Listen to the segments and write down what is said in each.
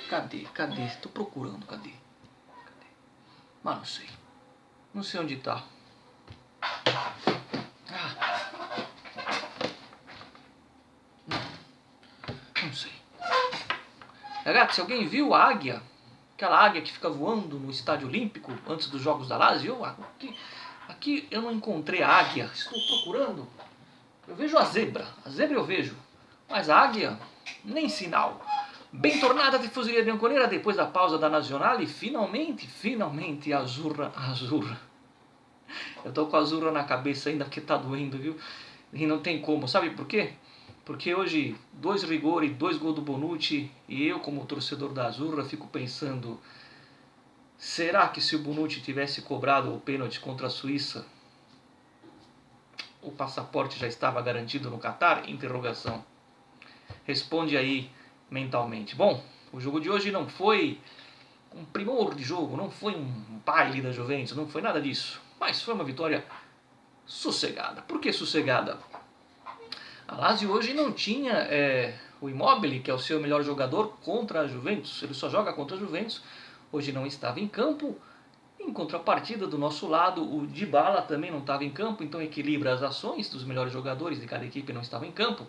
Cadê? Cadê? Tô procurando, cadê? Mas não sei. Não sei onde tá. Não sei. Ragazzi, alguém viu a águia? Aquela águia que fica voando no estádio olímpico antes dos Jogos da Lazio? Aqui eu não encontrei a águia. Estou procurando. Eu vejo a zebra eu vejo. Mas a águia, nem sinal. Bem tornada a tifoseria bianconera depois da pausa da Nazionale. Finalmente a Azzurra. Eu tô com a Azzurra na cabeça ainda porque tá doendo, viu? E não tem como. Sabe por quê? Porque hoje 2 rigori, 2 gols do Bonucci, e eu como torcedor da Azzurra fico pensando, será que se o Bonucci tivesse cobrado o pênalti contra a Suíça, o passaporte já estava garantido no Catar? Interrogação. Responde aí mentalmente. Bom, o jogo de hoje não foi um primor de jogo, não foi um baile da Juventus, não foi nada disso, mas foi uma vitória sossegada. Por que sossegada? A Lazio hoje não tinha o Immobile, que é o seu melhor jogador, contra a Juventus. Ele só joga contra a Juventus. Hoje não estava em campo. Em contrapartida, do nosso lado, o Dybala também não estava em campo, então equilibra as ações dos melhores jogadores de cada equipe não estavam em campo.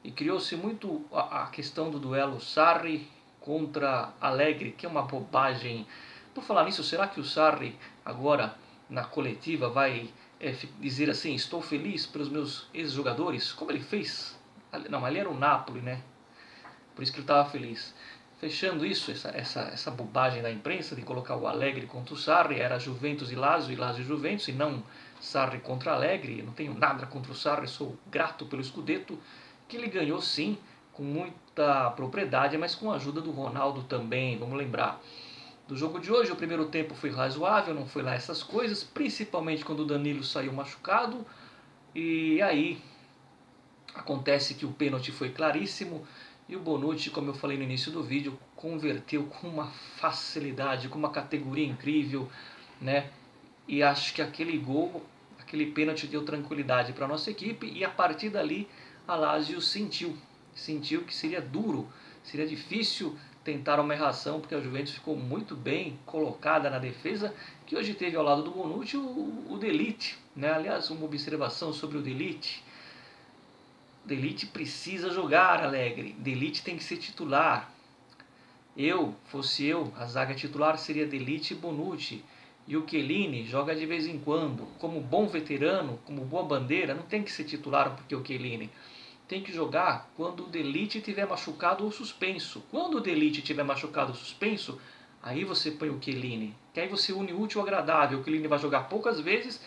E criou-se muito a questão do duelo Sarri contra Allegri, que é uma bobagem. Por falar nisso, será que o Sarri agora na coletiva vai dizer assim, estou feliz pelos meus ex-jogadores, como ele fez? Não, ali era o Napoli, né? Por isso que ele estava feliz. Fechando isso, essa bobagem da imprensa de colocar o Allegri contra o Sarri, era Juventus e Lazio e Juventus, e não Sarri contra Allegri. Eu não tenho nada contra o Sarri, sou grato pelo Scudetto, que ele ganhou sim, com muita propriedade, mas com a ajuda do Ronaldo também, vamos lembrar. Do jogo de hoje, o primeiro tempo foi razoável, não foi lá essas coisas, principalmente quando o Danilo saiu machucado, e aí acontece que o pênalti foi claríssimo, e o Bonucci, como eu falei no início do vídeo, converteu com uma facilidade, com uma categoria incrível, né? E acho que aquele gol, aquele pênalti deu tranquilidade para a nossa equipe, e a partir dali a Lazio sentiu que seria duro, seria difícil tentar uma reação, porque a Juventus ficou muito bem colocada na defesa, que hoje teve ao lado do Bonucci o De Ligt, né? Aliás, uma observação sobre o De Ligt. De Ligt precisa jogar, Allegri. De Ligt tem que ser titular. Fosse eu, a zaga titular seria De Ligt e Bonucci. E o Chiellini joga de vez em quando. Como bom veterano, como boa bandeira, não tem que ser titular porque o Chiellini tem que jogar quando o De Ligt estiver machucado ou suspenso. Quando o De Ligt estiver machucado ou suspenso, aí você põe o Chiellini. Que aí você une o útil ao agradável. O Chiellini vai jogar poucas vezes.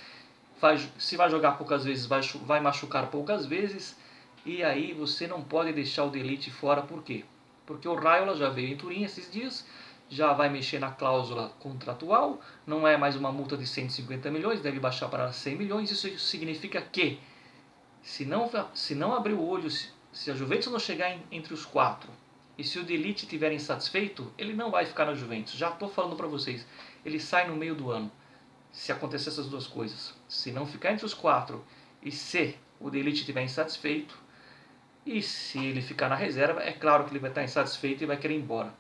Se vai jogar poucas vezes, vai machucar poucas vezes. E aí você não pode deixar o De Ligt fora. Por quê? Porque o Raiola já veio em Turim esses dias, já vai mexer na cláusula contratual, não é mais uma multa de 150 milhões, deve baixar para 100 milhões. Isso significa que, se não abrir o olho, se a Juventus não chegar entre os 4, e se o De Ligt estiver insatisfeito, ele não vai ficar na Juventus. Já estou falando para vocês, ele sai no meio do ano, se acontecer essas duas coisas. Se não ficar entre os 4, e se o De Ligt estiver insatisfeito, e se ele ficar na reserva, é claro que ele vai estar insatisfeito e vai querer ir embora.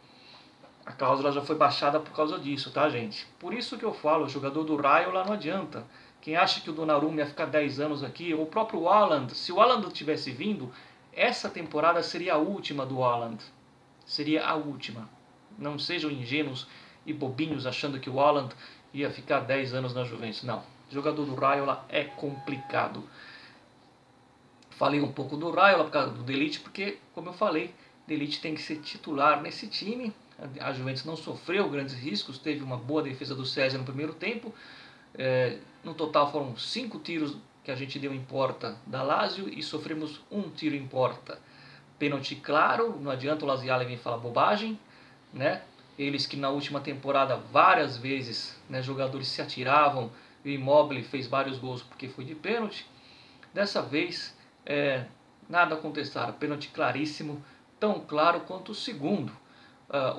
A cláusula já foi baixada por causa disso, tá, gente? Por isso que eu falo, o jogador do Raiola não adianta. Quem acha que o Donnarumma ia ficar 10 anos aqui, ou o próprio Haaland, se o Haaland tivesse vindo, essa temporada seria a última do Haaland. Seria a última. Não sejam ingênuos e bobinhos achando que o Haaland ia ficar 10 anos na Juventus. Não. O jogador do Raiola é complicado. Falei um pouco do Raiola por causa do De Ligt, porque, como eu falei, De Ligt tem que ser titular nesse time. A Juventus não sofreu grandes riscos, teve uma boa defesa do César no primeiro tempo. No total foram 5 tiros que a gente deu em porta da Lazio e sofremos um tiro em porta. Pênalti claro, não adianta o Laziale vir falar bobagem, né? Eles que na última temporada várias vezes, né, jogadores se atiravam, e o Immobile fez vários gols porque foi de pênalti. Dessa vez, nada a contestar, pênalti claríssimo, tão claro quanto o segundo.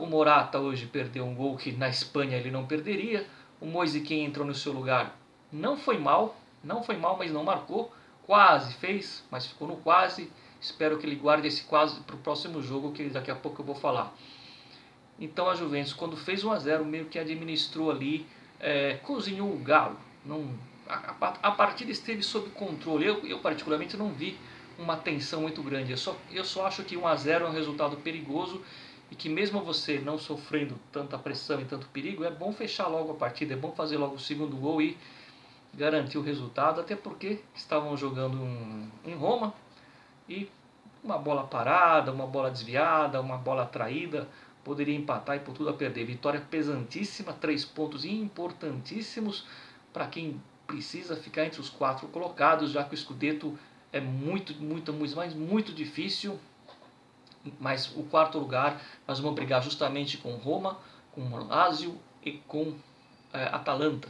O Morata hoje perdeu um gol que na Espanha ele não perderia. O Moise Kean entrou no seu lugar, não foi mal, mas não marcou. Quase fez, mas ficou no quase. Espero que ele guarde esse quase para o próximo jogo, que daqui a pouco eu vou falar. Então a Juventus, quando fez 1 a 0, meio que administrou ali, cozinhou o galo. Não, a partida esteve sob controle. Eu particularmente não vi uma tensão muito grande. Eu só acho que 1 a 0 é um resultado perigoso e que mesmo você não sofrendo tanta pressão e tanto perigo, é bom fechar logo a partida, é bom fazer logo o segundo gol e garantir o resultado, até porque estavam jogando em Roma e uma bola parada, uma bola desviada, uma bola traída poderia empatar e por tudo a perder. Vitória pesantíssima, 3 pontos importantíssimos para quem precisa ficar entre os 4 colocados, já que o Scudetto é muito difícil. Mas o 4º lugar nós vamos brigar justamente com Roma, com Lazio e com Atalanta.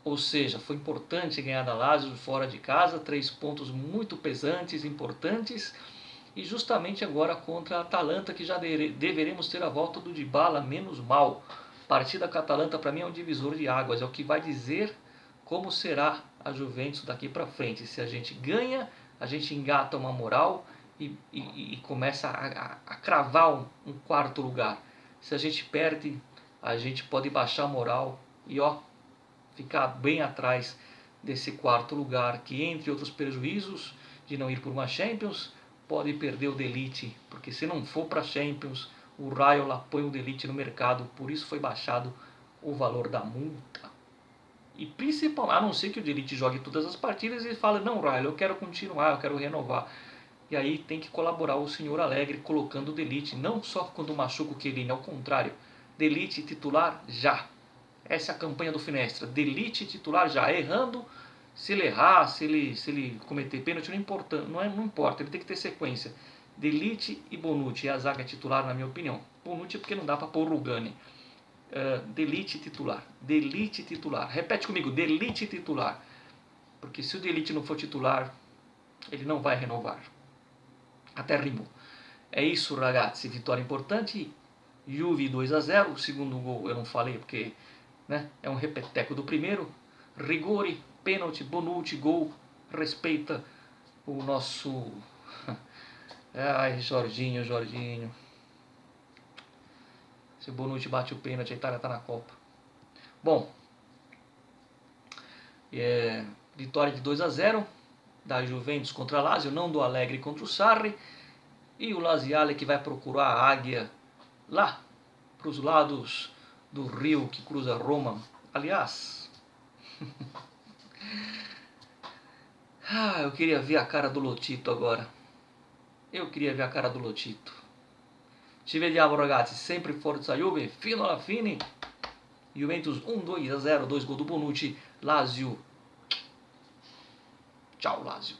Ou seja, foi importante ganhar da Lazio fora de casa, 3 pontos muito pesantes, importantes. E justamente agora contra a Atalanta, que já deveremos ter a volta do Dybala, menos mal. Partida com a Atalanta para mim é um divisor de águas, é o que vai dizer como será a Juventus daqui para frente. Se a gente ganha, a gente engata uma moral e começa a cravar um 4º lugar. Se a gente perde, a gente pode baixar a moral e ficar bem atrás desse 4º lugar, que entre outros prejuízos de não ir por uma Champions, pode perder o Delite, porque se não for para Champions, o Raiola põe o Delite no mercado, por isso foi baixado o valor da multa. E principalmente, a não ser que o Delite jogue todas as partidas e fale, não, Raiola, eu quero continuar, eu quero renovar. E aí tem que colaborar o senhor Alegre colocando o Delite, não só quando machuca o Chiellini, ao contrário, Delite titular já. Essa é a campanha do Finestra, Delite titular já, errando. Se ele errar, se ele cometer pênalti, não importa, ele tem que ter sequência. Delite e Bonucci é a zaga titular, na minha opinião. Bonucci porque não dá para pôr o Rugani. Delite titular. Delite titular. Repete comigo, Delite titular. Porque se o Delite não for titular, ele não vai renovar. Até rimou. É isso, ragazzi. Vitória importante. Juve 2 a 0. O segundo gol eu não falei porque é um repeteco do primeiro. Rigori, pênalti, Bonucci, gol. Respeita o nosso... Ai, Jorginho. Se o Bonucci bate o pênalti, a Itália está na Copa. Bom, vitória de 2 a 0 da Juventus contra a Lazio, não do Alegre contra o Sarri. E o Laziale que vai procurar a águia lá para os lados do rio que cruza Roma. Aliás, eu queria ver a cara do Lotito agora. Ci vediamo ragazzi, sempre Forza Juve, fino alla fine. Juventus 1-2 a 0, 2 gols do Bonucci. Lazio. Ciao Lazio.